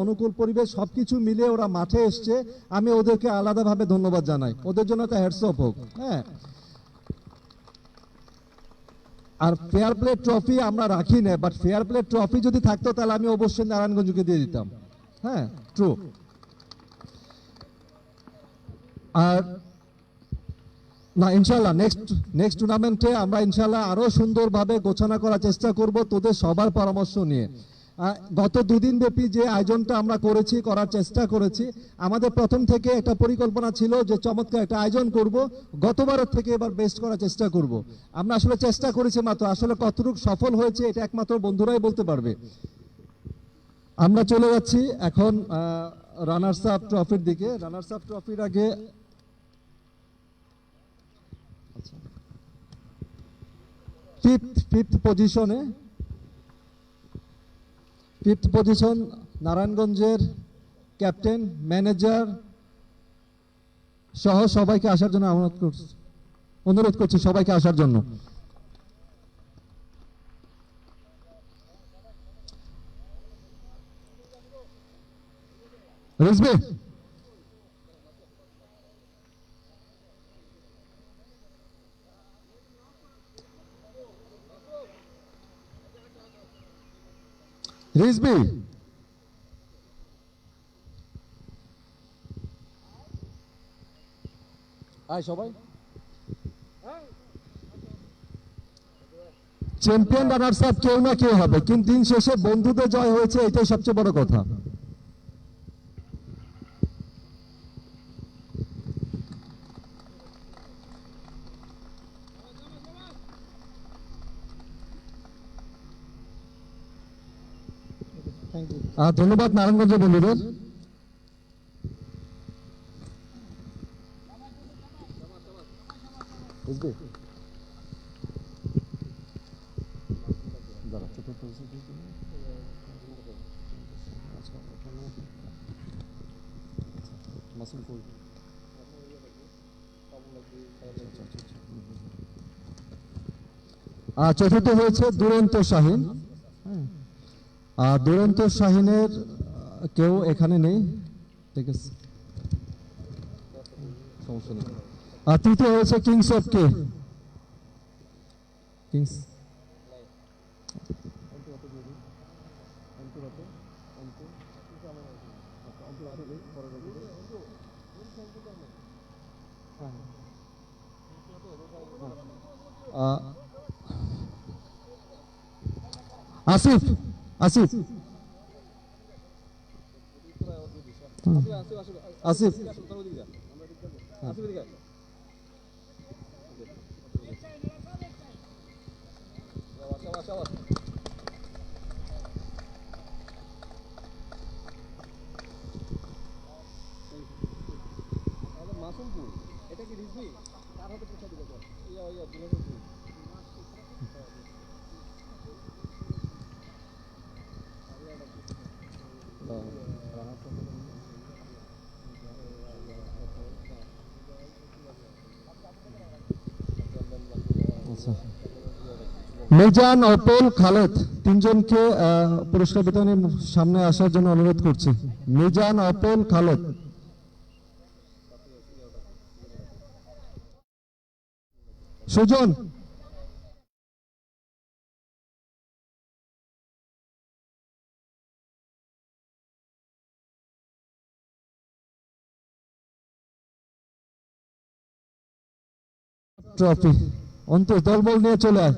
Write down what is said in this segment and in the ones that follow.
অনুকূল পরিবেশ সবকিছু মিলে ওরা মাঠে এসছে, আমি ওদেরকে আলাদাভাবে ধন্যবাদ জানাই, ওদের জন্য একটা হ্যাটস অফ হোক। হ্যাঁ, আর ফেয়ার প্লে ট্রফি আমরা রাখি না, বাট ফেয়ার প্লে ট্রফি যদি থাকতো তাহলে আমি অবশ্যই নারায়ণগঞ্জকে দিয়ে দিতাম। হ্যাঁ, ট্রু। আর না, ইনশাল্লাহ নেক্সট টুর্নামেন্টে আমরা ইনশাল্লাহ আরো সুন্দরভাবে গোছানো করার চেষ্টা করব তোদের সবার পরামর্শ নিয়ে। গত দুদিন ব্যাপী যে আয়োজনটা আমরা করার চেষ্টা করেছি, আমাদের প্রথম থেকে একটা পরিকল্পনা ছিল যে চমৎকার একটা আয়োজন করব, গতবারের থেকে এবার বেস্ট করার চেষ্টা করব। আমরা আসলে চেষ্টা করেছি মাত্র, আসলে কতটুকু সফল হয়েছে এটা একমাত্র বন্ধুরাই বলতে পারবে। আমরা চলে যাচ্ছি এখন রানার্স আপ ট্রফির দিকে। রানার্স আপ ট্রফির আগে ফিফথ পজিশন নারায়ণগঞ্জের ক্যাপ্টেন, ম্যানেজার সহ সবাইকে আসার জন্য অনুরোধ করছি সবাইকে আসার জন্য। রিজভি, রিজভি, আয় সবাই। চ্যাম্পিয়ন রানার্স আপ কেউ না কেউ হবে, কিন্তু দিন শেষে বন্ধুদের জয় হয়েছে, এটাই সবচেয়ে বড় কথা। ধন্যবাদ নারায়ণগঞ্জের বন্ধুদের। চতুর্থ হয়েছে দুরন্ত শাহিন। দুরন্ত শাহিনের কেউ এখানে নেই, ঠিক আছে, সমস্যা নেই। তৃতীয় হয়েছে কিংস অফ কে। কিংস আসিফ, আসিফ, আসিফ, এটা কি রিজভি কার হাতে পৌঁছা দিবে? মিজান, অপল, খালেদ তিনজনকে পুরস্কার বিতরণের সামনে আসার জন্য অনুরোধ করছি। মিজান, অপল, খালেদ। সুজন, ট্রফি অন্তর দলবল নিয়ে চলে আয়।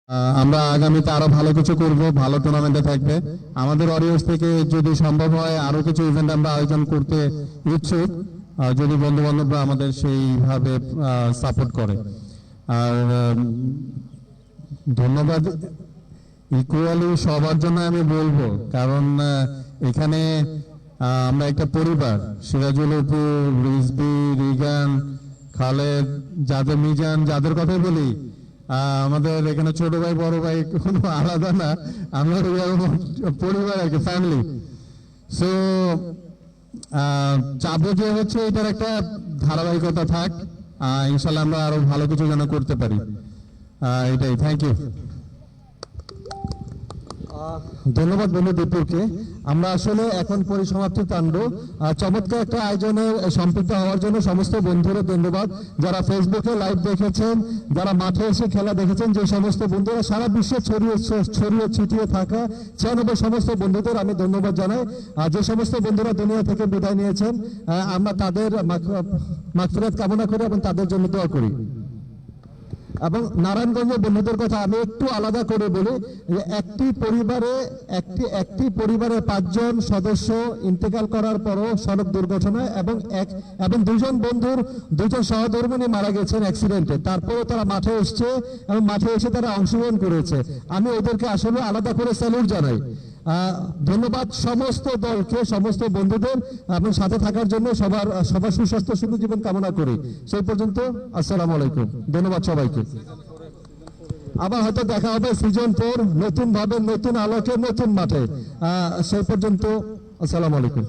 আমরা আগামীতে আরো ভালো কিছু করব, ভালো টুর্নামেন্টে থাকবে। আমাদের অডিয়েন্স থেকে যদি সম্ভব হয় আরো কিছু ইভেন্ট আমরা আয়োজন করতে ইচ্ছুক, যদি বন্ধু বান্ধবরা আমাদের সেইভাবে সাপোর্ট করে। আর ধন্যবাদ ইকুয়ালি সবার জন্য আমি বলবো, কারণ এখানে আমরা একটা পরিবার, সিরাজুল অপু, রিজবি, রিগান, খালেদ, যাদের মিজান, যাদের কথাই বলি, আমাদের এখানে ছোট ভাই বড় ভাই কোনো আলাদা না, আমরা পরিবার আর কি, ফ্যামিলি। সো চাবো যে হচ্ছে এটার একটা ধারাবাহিকতা থাক, ইনশাল্লাহ আমরা আরো ভালো কিছু যেন করতে পারি। এটাই, থ্যাংক ইউ। ধন্যবাদ বন্ধু দীপুরকে। আমরা আসলে এখন পরিসমাপ্তি টানবো। চমৎকার একটা আয়োজনে সম্পৃক্ত হওয়ার জন্য সমস্ত বন্ধুরা ধন্যবাদ, যারা ফেসবুকে লাইভ দেখেছেন, যারা মাঠে এসে খেলা দেখেছেন, যে সমস্ত বন্ধুরা সারা বিশ্বে ছড়িয়ে ছিটিয়ে থাকা 96 সমস্ত বন্ধুদের আমি ধন্যবাদ জানাই। আর যে সমস্ত বন্ধুরা দুনিয়া থেকে বিদায় নিয়েছেন, আমরা তাদের মাগফিরাত কামনা করি এবং তাদের জন্য দোয়া করি। এবং নারায়ণগঞ্জের বন্ধুদের কথা আমি একটু আলাদা করে বলি, যে একটি পরিবারে 5 জন সদস্য ইন্তেকাল করার পরও সড়ক দুর্ঘটনায় এবং 2 জন বন্ধুর 2 জন সহধর্মিণী মারা গেছেন অ্যাক্সিডেন্টে, তারপরেও তারা মাঠে এসছে এবং মাঠে এসে তারা অংশগ্রহণ করেছে। আমি ওদেরকে আসলে আলাদা করে স্যালুট জানাই। ধন্যবাদ সমস্ত দলকে, সমস্ত বন্ধুদের এবং সাথে থাকার জন্য। সবার সুস্বাস্থ্য সুন্দর জীবন কামনা করি। সেই পর্যন্ত আসসালামু আলাইকুম, ধন্যবাদ সবাইকে। আবার হয়তো দেখা হবে সিজন 4 নতুন ভাবে, নতুন আলোকে, নতুন মাঠে। সেই পর্যন্ত আসসালামু আলাইকুম।